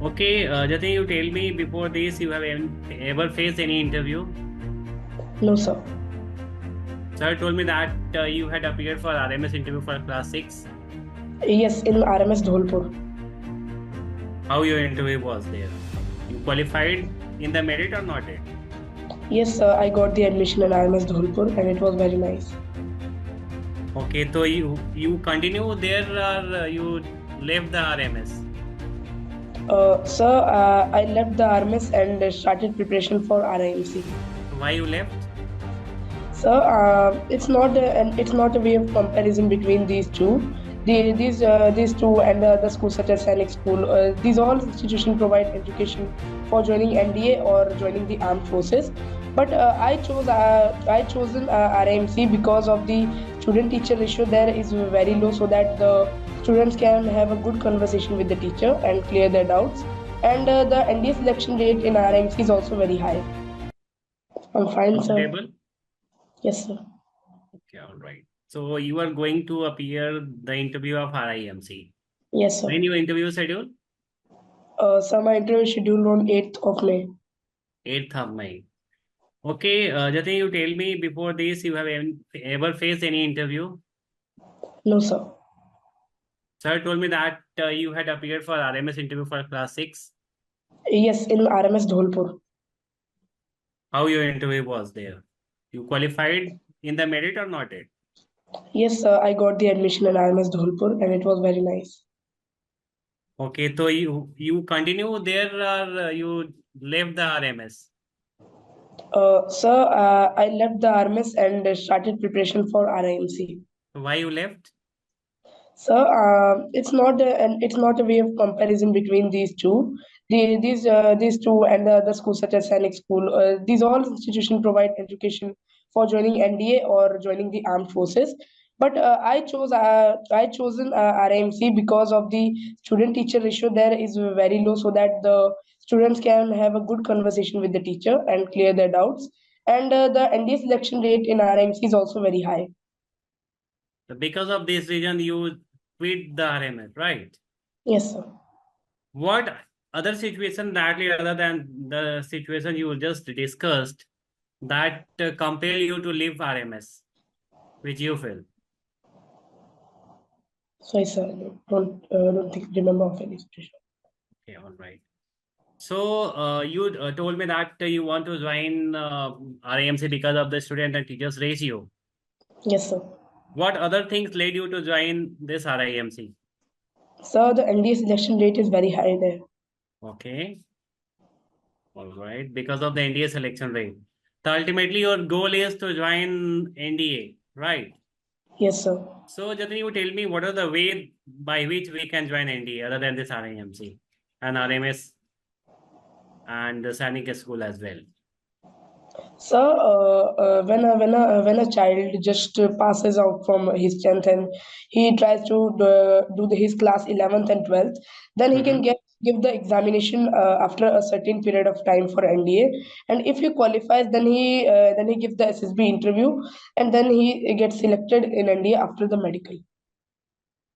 Okay, Jatin, you tell me before this, you have ever faced any interview? No, sir. Sir told me that you had appeared for RMS interview for class 6. Yes, in RMS Dholpur. How your interview was there? You qualified in the merit or not yet? Yes, sir, I got the admission in RMS Dholpur and it was very nice. Okay, so you continue there or you left the RMS? Sir, I left the RMS and started preparation for RIMC. Why you left? Sir, it's not a way of comparison between these two. These two and the other schools such as Sainik School. These all institutions provide education for joining NDA or joining the armed forces. But I chosen RIMC because of the student teacher ratio there is very low, so that the students can have a good conversation with the teacher and clear their doubts. And the NDA selection rate in RIMC is also very high. I'm fine, sir. Comfortable? Yes, sir. Okay, all right. So you are going to appear the interview of RIMC. Yes, sir. When your interview schedule? So my interview is scheduled on 8th of May. 8th of May. Okay, Jatin, you tell me before this, you have ever faced any interview? No, sir. Sir told me that you had appeared for RMS interview for class 6. Yes, in RMS Dholpur. How your interview was there? You qualified in the merit or not yet? Yes, sir, I got the admission in RMS Dholpur and it was very nice. Okay, so you continue there or you left the RMS? Sir, I left the RMS and started preparation for RIMC. Why you left? So it's not a way of comparison between these two. These two and the other schools such as Sainik School. These all institutions provide education for joining NDA or joining the armed forces. But I chosen RMC because of the student teacher ratio there is very low, so that the students can have a good conversation with the teacher and clear their doubts. And the NDA selection rate in RMC is also very high. So because of this reason, you quit the RMS, right? Yes, sir. What other situation that other than the situation you just discussed that compel you to leave RMS, which you feel? Sorry, sir. Don't think remember of any situation. Okay, all right. So you told me that you want to join RAMC because of the student and teachers ratio. Yes, sir. What other things led you to join this RIMC? Sir, the NDA selection rate is very high there. Okay, all right. Because of the NDA selection rate. So ultimately, your goal is to join NDA, right? Yes, sir. So Jatin, you tell me what are the way by which we can join NDA other than this RIMC and RMS and the Sainik school as well. Sir, when a child just passes out from his 10th and he tries to his class 11th and 12th, then he can Mm-hmm. give the examination after a certain period of time for NDA. And if he qualifies, then he gives the SSB interview, and then he gets selected in NDA after the medical.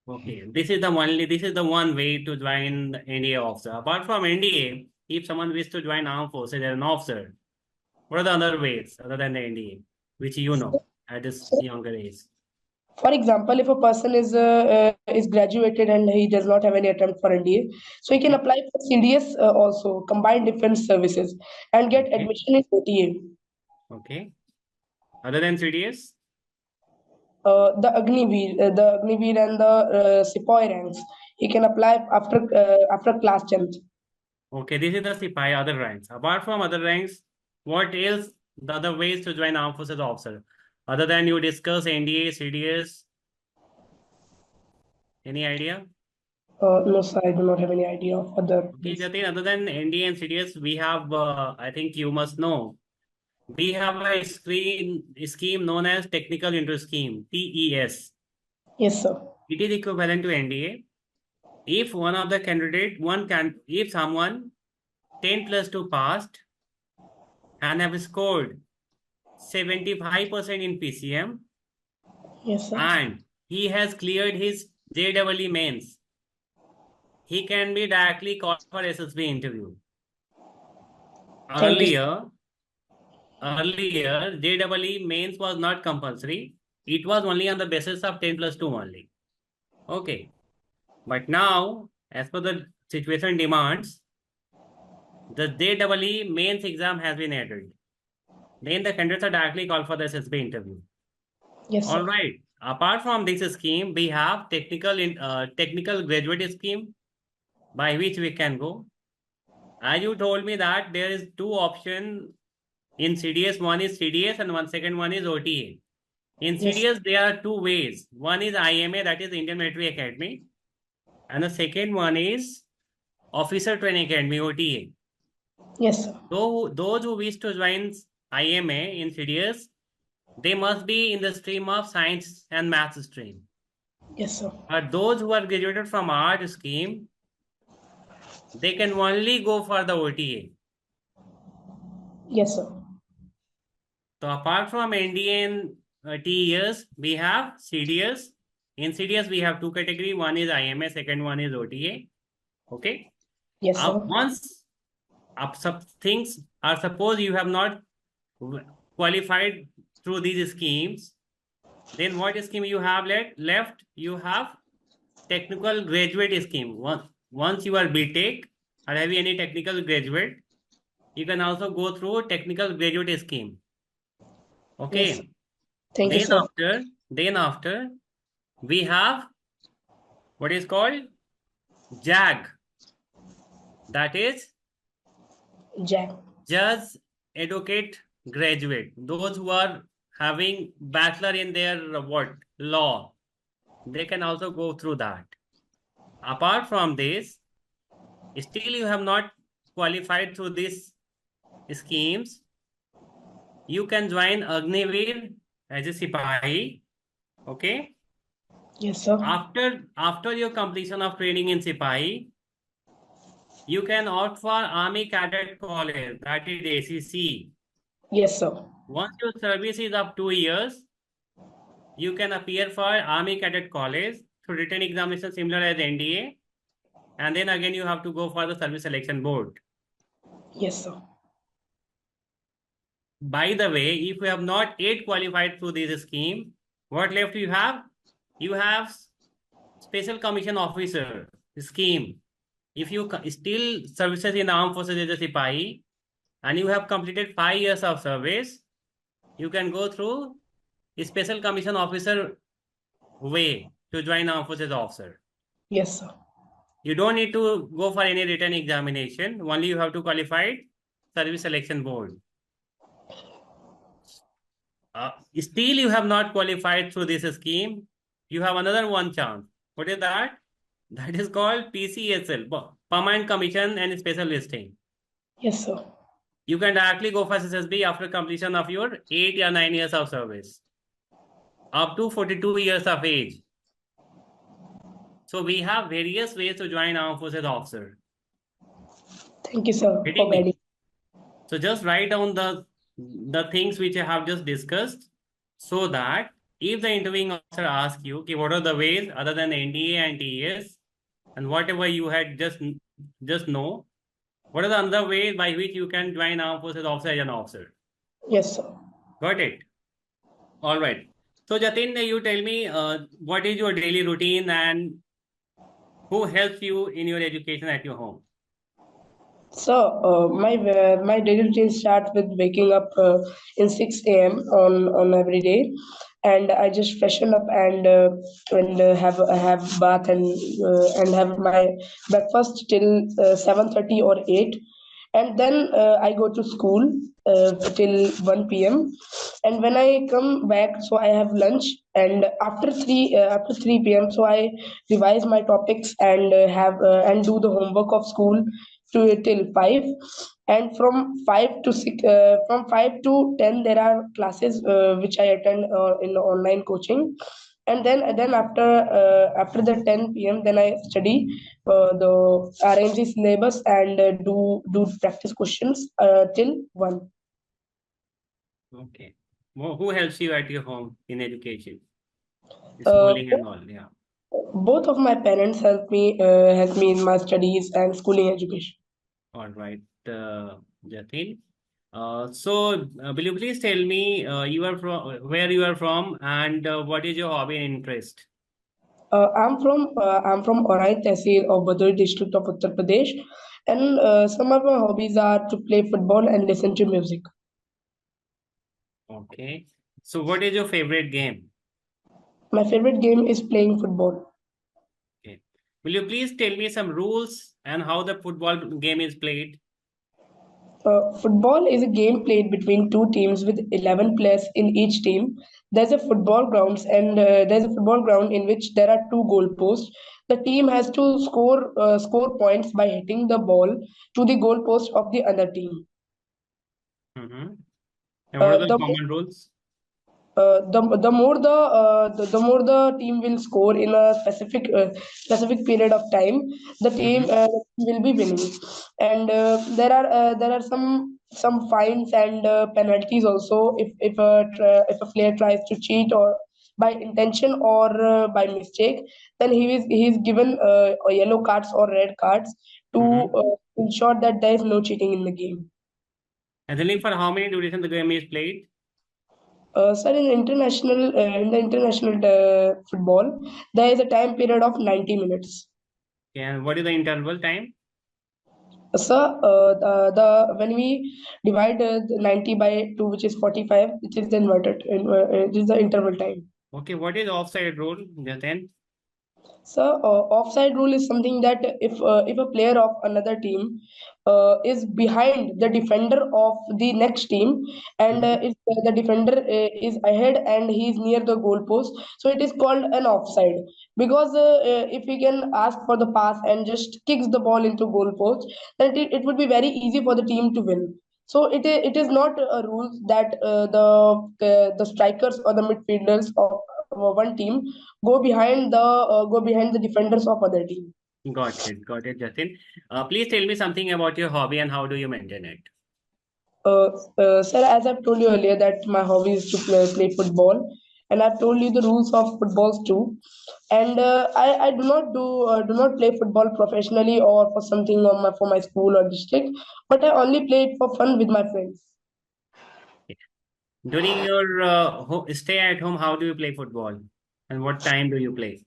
Okay, this is the one way to join the NDA officer. Apart from NDA, if someone wishes to join armed forces as an officer, what are the other ways other than the NDA, which you know at this younger age? For example, if a person is graduated and he does not have any attempt for NDA, so he can Okay, apply for CDS, also combined defense services, and get okay, admission in OTA. okay. Other than CDS, The Agniveer and the Sepoy ranks, he can apply after class 10th. okay. This is the CPI other ranks. Apart from other ranks, what else the other ways to join armed forces officer? Other than you discuss NDA, CDS, any idea? No, sir, I do not have any idea of other Okay, things. Jatin, other than NDA and CDS, we have, I think you must know, we have a scheme known as Technical Intro Scheme, TES. Yes, sir. It is equivalent to NDA. If one of the candidate, if someone 10 plus 2 passed and have scored 75% in PCM Yes, sir. and he has cleared his JEE mains, he can be directly called for SSB interview. Thank you, sir. Earlier, JEE mains was not compulsory. It was only on the basis of 10+2 only. Okay. But now, as per the situation demands, the JEE mains exam has been added. Then the candidates are directly called for the SSB interview. Yes, All sir. right. Apart from this scheme, we have technical graduate scheme by which we can go. As you told me that there is two options in CDS. One is CDS and second one is OTA. In Yes, CDS, there are two ways. One is IMA, that is Indian Military Academy. And the second one is Officer Training Academy, OTA. yes, sir. So those who wish to join IMA in CDS, they must be in the stream of science and maths stream. Yes, sir. But those who are graduated from art scheme, they can only go for the OTA. Yes, sir. So apart from NDA and TES, we have CDS. In CDS, we have two categories. One is IMA, second one is OTA. Okay. Yes, sir. Once some things are, suppose you have not qualified through these schemes, then what scheme you have left? You have technical graduate scheme. Once you are BTech or have any technical graduate, you can also go through technical graduate scheme. Okay. Yes. Thank you, sir. Then after, we have what is called JAG. That is Jack. Judge Advocate Graduate. Those who are having bachelor in their law, they can also go through that. Apart from this, still you have not qualified through these schemes, you can join Agniveer as a Sipahi. Okay. Yes, sir. After your completion of training in Sipahi, you can opt for Army Cadet College, that is ACC. Yes, sir. Once your service is of 2 years, you can appear for Army Cadet College through written examination similar as NDA. And then again, you have to go for the Service Selection Board. Yes, sir. By the way, if you have not yet qualified through this scheme, what left you have? You have Special Commission Officer scheme. If you still services in the Armed Forces as a Sipahi and you have completed 5 years of service, you can go through a Special Commission Officer way to join Armed Forces officer. Yes, sir. You don't need to go for any written examination. Only you have to qualify Service Selection Board. Still you have not qualified through this scheme. You have another one chance. What is that? That is called PCSL, Permanent Commission and Special Listing. Yes, sir. You can directly go for SSB after completion of your 8 or 9 years of service, up to 42 years of age. So we have various ways to join Armed Forces officer. Thank you, sir, for guiding. So just write down the things which I have just discussed, so that if the interviewing officer asks you, okay, what are the ways other than NDA and TES, and whatever you had just know, what are the other ways by which you can join Armed Forces officer as an officer? Yes, sir. Got it? All right. So Jatin, you tell me what is your daily routine and who helps you in your education at your home? So my daily routine starts with waking up in 6 a.m. on every day, and I just freshen up and have bath and have my breakfast till 7:30 or 8, and then I go to school till 1 p.m. And when I come back, so I have lunch, and after 3 p.m. so I revise my topics and and do the homework of school till 5. And from 5 to 10 there are classes which I attend in online coaching. And then after the 10 p.m. then I study the RMC syllabus and do practice questions till 1. Okay. Who helps you at your home in education? Uh, Schooling and all, yeah. Both of my parents help me in my studies and schooling education. All right, Jatin. Will you please tell me you are from where you are from and what is your hobby and interest? I'm from Orai Tehsil of Bhadohi district of Uttar Pradesh, and some of my hobbies are to play football and listen to music. Okay. So, what is your favorite game? My favorite game is playing football. Okay. Will you please tell me some rules and how the football game is played? Football is a game played between two teams with 11 players in each team. There's a football ground in which there are two goalposts. The team has to score points by hitting the ball to the goalpost of the other team. Mm-hmm. And what are Uh, the the common rules? the more the team will score in a specific period of time, the team Mm-hmm. will be winning. And there are some fines and penalties also if a player tries to cheat or by intention or by mistake, then he is given yellow cards or red cards to Mm-hmm. ensure that there is no cheating in the game. And then for how many duration the game is played? Sir, in the international football, there is a time period of 90 minutes. And what is the interval time? Sir, when we divide the 90 by 2, which is 45, it is the interval time. Okay, what is offside rule, Jatin? So, offside rule is something that if a player of another team is behind the defender of the next team, and Mm-hmm. if the defender is ahead and he is near the goalpost, so it is called an offside. Because if he can ask for the pass and just kicks the ball into goalpost, then it would be very easy for the team to win. So it is not a rule that the strikers or the midfielders of one team go behind the defenders of other team. Got it, Jatin. Please tell me something about your hobby and how do you maintain it? Sir, as I've told you earlier, that my hobby is to play football, and I've told you the rules of footballs too. And I do not play football professionally or for something for my school or district, but I only play it for fun with my friends. During your stay at home, how do you play football? And what time do you play?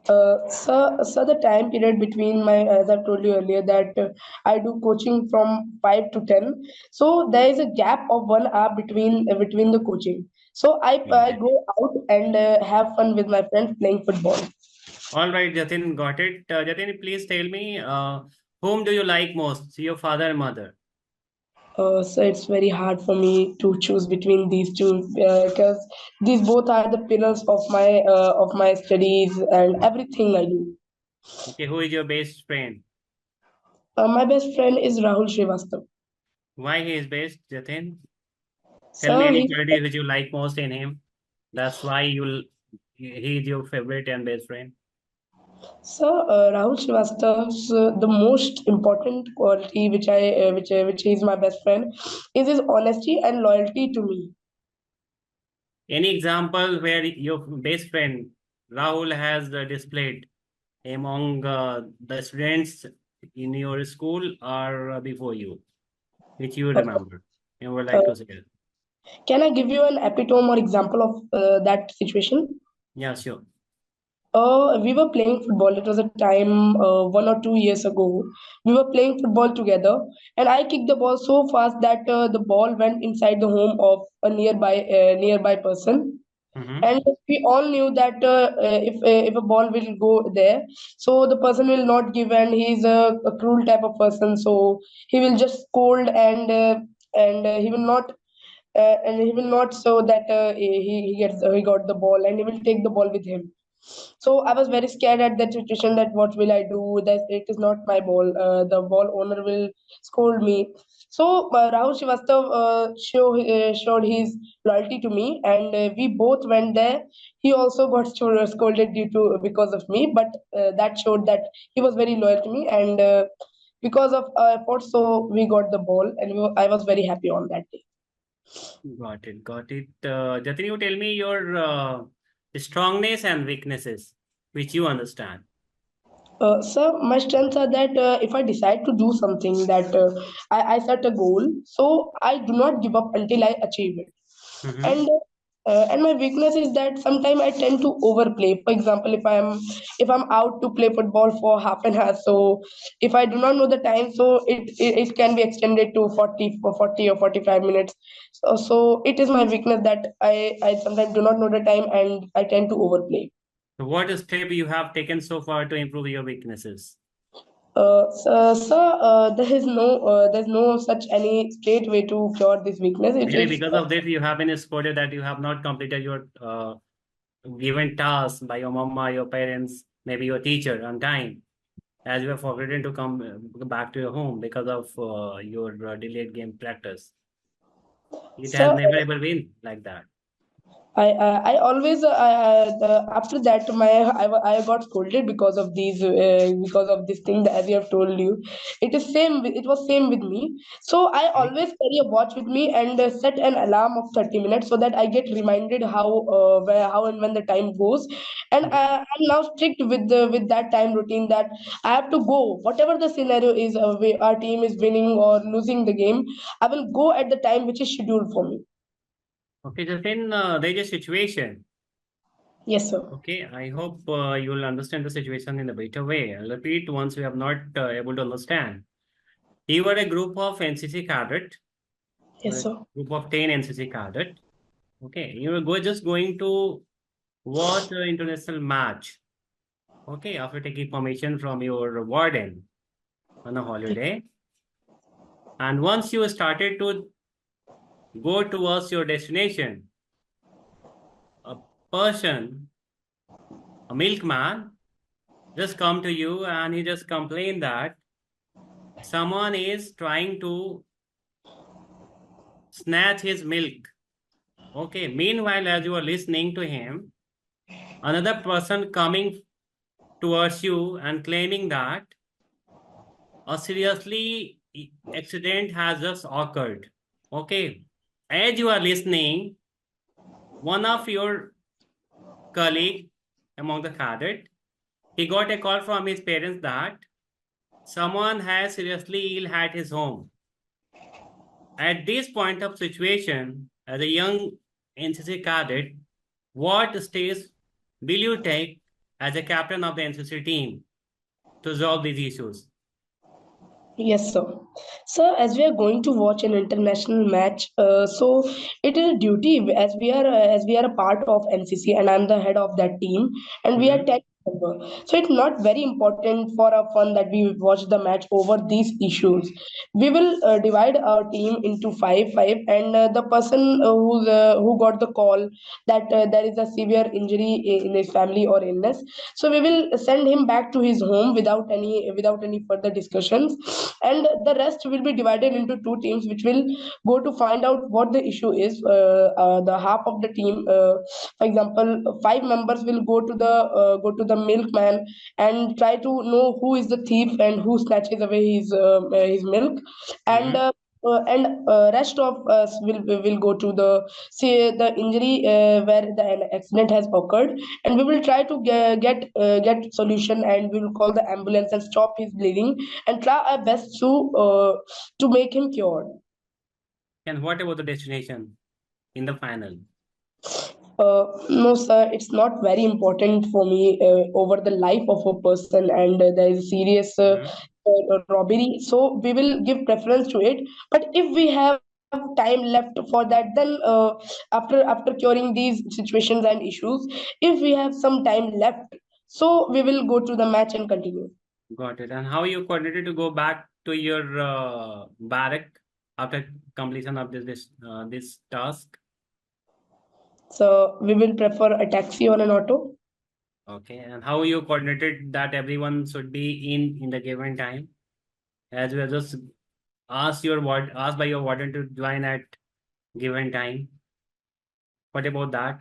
The time period between my, as I've told you earlier, that I do coaching from 5 to 10. So there is a gap of 1 hour between the coaching. So I Got it. go out and have fun with my friends playing football. All right, Jatin, got it. Jatin, please tell me, whom do you like most, your father and mother? So it's very hard for me to choose between these two because these both are the pillars of my studies and everything I do. Okay, who is your best friend? My best friend is Rahul Srivastav. Why he is best, Jatin? Tell me So any he qualities which you like most in him. That's why he is your favorite and best friend. Rahul Srivastav's the most important quality which is my best friend is his honesty and loyalty to me. Any example where your best friend Rahul has displayed among the students in your school or before you, which you Uh, remember and would uh, like to share? can I give you an epitome or example of that situation? Yeah, sure. We were playing football. It was a time 1 or 2 years ago. We were playing football together, and I kicked the ball so fast that the ball went inside the home of a nearby person. Mm-hmm. And we all knew that if a ball will go there, so the person will not give, and he's a cruel type of person. So he will just scold and he will not so that he got the ball and he will take the ball with him. So I was very scared at that situation that what will I do? That it is not my ball. The ball owner will scold me. So Rahul Srivastav showed his loyalty to me, and we both went there. He also got scolded due to because of me, but that showed that he was very loyal to me, and because of our efforts, so we got the ball, and I was very happy on that day. Got it. Got it. Jatin, you tell me your strongness and weaknesses. which you understand. Sir, my strengths are that if I decide to do something that I set a goal, so I do not give up until I achieve it. Mm-hmm. And my weakness is that sometimes I tend to overplay. For example, if I'm out to play football for half an hour, so if I do not know the time, so it can be extended to 40 or 45 minutes. So it is my weakness that I sometimes do not know the time and I tend to overplay. So what step you have taken so far to improve your weaknesses? Sir, there's no such any straight way to cure this weakness. Maybe because of this, you have been scolded that you have not completed your given task by your mama, your parents, maybe your teacher on time, as you have forgotten to come back to your home because of your delayed game practice. It has sir. never ever been like that. I always after that I got scolded because of this thing that as you have told you. It was same with me. So I Okay. always carry a watch with me and set an alarm of 30 minutes so that I get reminded how and when the time goes. And Mhm. I'm now strict with that time routine that I have to go whatever the scenario is. Our team is winning or losing the game. I will go at the time which is scheduled for me. Okay, Jatin, there is a situation. Yes, sir. Okay, I hope you will understand the situation in a better way. I'll repeat once you have not able to understand. You were a group of NCC cadet, or Yes, a sir. group of 10 NCC cadet. Okay, you were just going to watch an international match. Okay, after taking permission from your warden on a holiday. And once you started to go towards your destination, a person, a milkman, just come to you and he just complained that someone is trying to snatch his milk. Okay, meanwhile, as you are listening to him, another person coming towards you and claiming that a seriously accident has just occurred. Okay, as you are listening, one of your colleague among the cadet, he got a call from his parents that someone has seriously ill at his home. At this point of situation, as a young NCC cadet, what steps will you take as a captain of the NCC team to resolve these issues? Yes, sir. Sir, as we are going to watch an international match, so it is a duty as we are a part of NCC and I'm the head of that team, and we are Mm-hmm. 10 members. So it's not very important for our fun that we watch the match over these issues. We will divide our team into five, and the person who got the call that there is a severe injury in his family or illness, so we will send him back to his home without any further discussions, and the rest will be divided into two teams which will go to find out what the issue is. The half of the team, for example, five members will go to the milkman and try to know who is the thief and who snatches away his milk, and Mm-hmm. rest of us will go to the injury where the accident has occurred, and we will try to get solution, and we will call the ambulance and stop his bleeding and try our best to make him cured. And what about the destination in the final? No, sir, it's not very important for me over the life of a person, and there is serious Mm-hmm. robbery. So we will give preference to it. But if we have time left for that, then after curing these situations and issues, if we have some time left, so we will go to the match and continue. Got it. And how you coordinated to go back to your barrack after completion of this task? So we will prefer a taxi or an auto. Okay. And how you coordinated that everyone should be in the given time? As we have just asked by your warden to join at given time. What about that?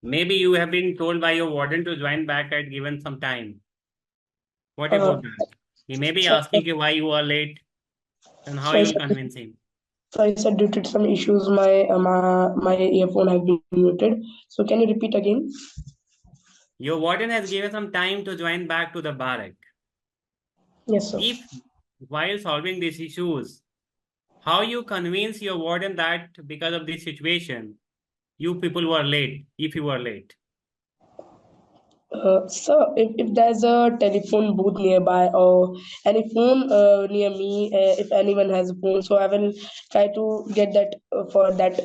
Maybe you have been told by your warden to join back at given some time. What Uh, about that? He may be so, asking you why you are late and how so, you will convince him. Sorry, sir. Due to some issues, my earphone has been muted. So can you repeat again? Your warden has given some time to join back to the barrack. Yes, sir. If while solving these issues, how you convince your warden that because of this situation, you people were late, if you were late? Sir, if there's a telephone booth nearby or any phone near me, if anyone has a phone, so I will try to get that for that.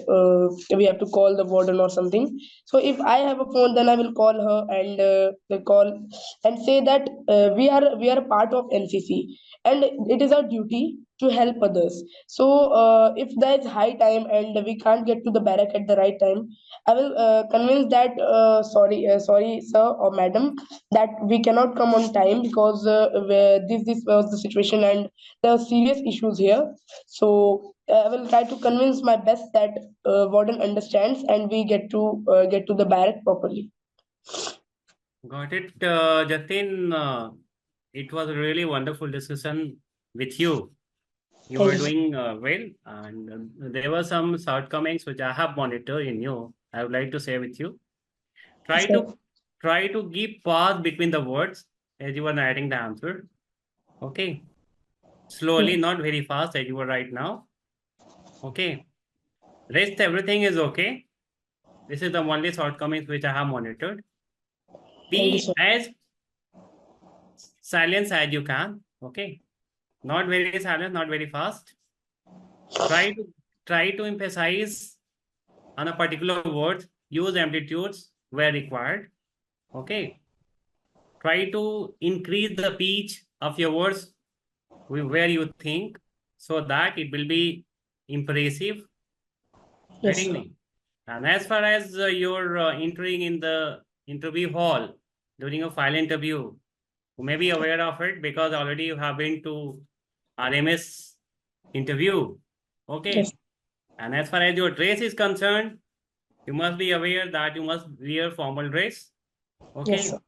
We have to call the warden or something. So if I have a phone, then I will call her and call and say that we are a part of NCC and it is our duty to help others. So if there is high time and we can't get to the barrack at the right time, I will convince that sorry, sir or madam, that we cannot come on time because this was the situation and there are serious issues here. So I will try to convince my best that warden understands and we get to the barrack properly. Got it, Jatin. It was a really wonderful discussion with you. You Thank were you, sir. doing well, and there were some shortcomings which I have monitored in you. I would like to share with you. Yes, Try sir. to try to give pause between the words as you were writing the answer. Okay, slowly, Yes, not very fast as you were right now. Okay, rest everything is okay. This is the only shortcomings which I have monitored. thank you, Be sir. as silent as you can. Okay, not very silent, not very fast. Try to try to emphasize on a particular word. Use amplitudes where required. Okay, try to increase the pitch of your words where you think so that it will be impressive. Yes, sir. Accordingly. And as far as you're entering in the interview hall during a file interview, you may be aware of it because already you have been to RMS interview. Yes, Okay. And as far as your dress is concerned, you must be aware that you must wear formal dress. yes, sir. Okay.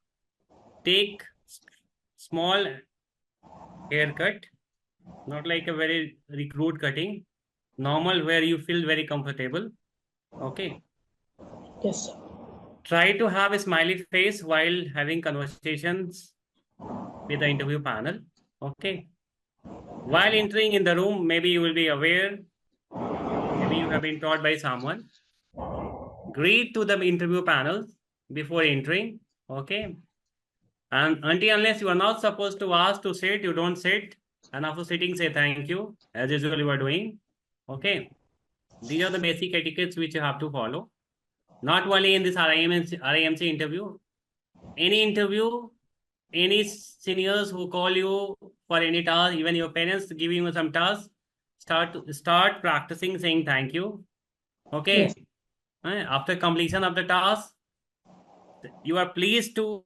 Take small haircut, not like a very recruit cutting, normal where you feel very comfortable. Okay. Yes, sir. Try to have a smiley face while having conversations with the interview panel. Okay. While entering in the room, maybe you will be aware, maybe you have been taught by someone. Greet to the interview panel before entering. Okay. And until unless you are not supposed to ask to sit, you don't sit. And after sitting, say thank you, as usual you are doing. Okay. These are the basic etiquettes which you have to follow. Not only in this RIMC interview, any interview, any seniors who call you for any task, even your parents give you some task, start practicing saying thank you. Yes, Okay. After completion of the task, you are pleased to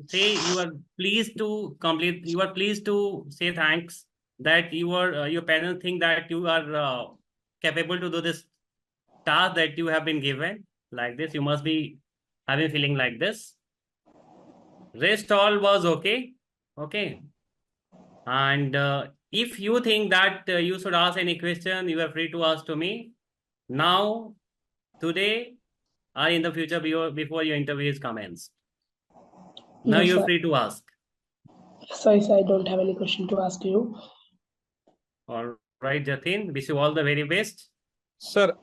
say you are pleased to complete. You are pleased to say thanks that your parents think that you are capable to do this task that you have been given. Like this, you must be having feeling like this. Rest all was okay. Okay. And if you think that you should ask any question, you are free to ask to me now, today, or in the future before your interview is commenced. Now no, you're sir. free to ask. Sorry, sir. I don't have any question to ask you. All right, Jatin. Wish you all the very best. Sir,